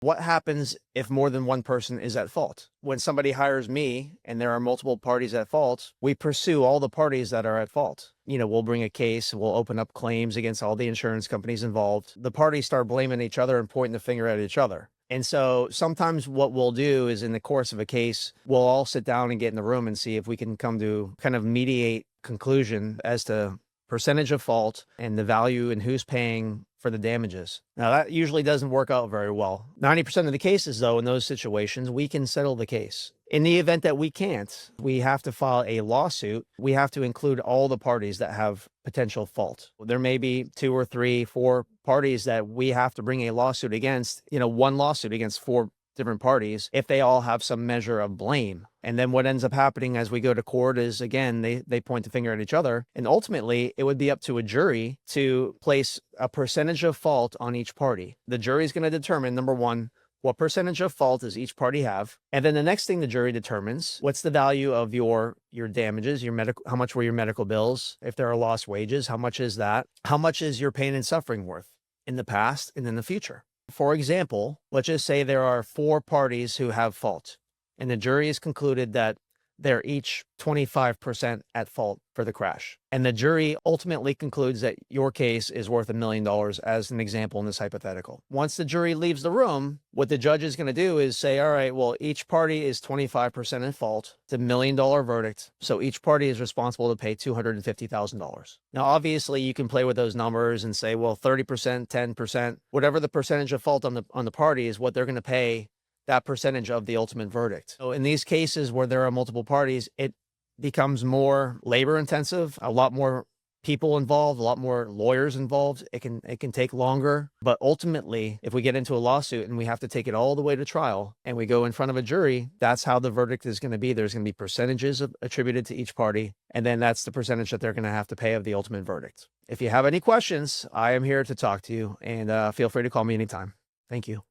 What happens if more than one person is at fault? When somebody hires me and there are multiple parties at fault, we pursue all the parties that are at fault. We'll bring a case, we'll open up claims against all the insurance companies involved. The parties start blaming each other and pointing the finger at each other. And so sometimes what we'll do is in the course of a case, we'll all sit down and get in the room and see if we can come to kind of mediate conclusion as to percentage of fault and the value and who's paying for the damages. Now, that usually doesn't work out very well. 90% of the cases, though, in those situations, we can settle the case. In the event that we can't, we have to file a lawsuit. We have to include all the parties that have potential fault. There may be 2 or 3, 4 parties that we have to bring a lawsuit against, one lawsuit against 4 different parties if they all have some measure of blame. And then what ends up happening as we go to court is, again, they point the finger at each other. And ultimately, it would be up to a jury to place a percentage of fault on each party. The jury is going to determine, number one, what percentage of fault does each party have? And then the next thing the jury determines, what's the value of your damages, how much were your medical bills? If there are lost wages, how much is that? How much is your pain and suffering worth in the past and in the future? For example, let's just say there are 4 parties who have fault, and the jury has concluded that they're each 25% at fault for the crash. And the jury ultimately concludes that your case is worth $1 million as an example in this hypothetical. Once the jury leaves the room, what the judge is going to do is say, all right, well, each party is 25% at fault. It's $1 million verdict. So each party is responsible to pay $250,000. Now, obviously, you can play with those numbers and say, well, 30%, 10%, whatever the percentage of fault on the party is what they're going to pay that percentage of the ultimate verdict. So in these cases where there are multiple parties, it becomes more labor intensive, a lot more people involved, a lot more lawyers involved. It can take longer, but ultimately, if we get into a lawsuit and we have to take it all the way to trial and we go in front of a jury, that's how the verdict is going to be. There's going to be percentages attributed to each party, and then that's the percentage that they're going to have to pay of the ultimate verdict. If you have any questions, I am here to talk to you, and feel free to call me anytime. Thank you.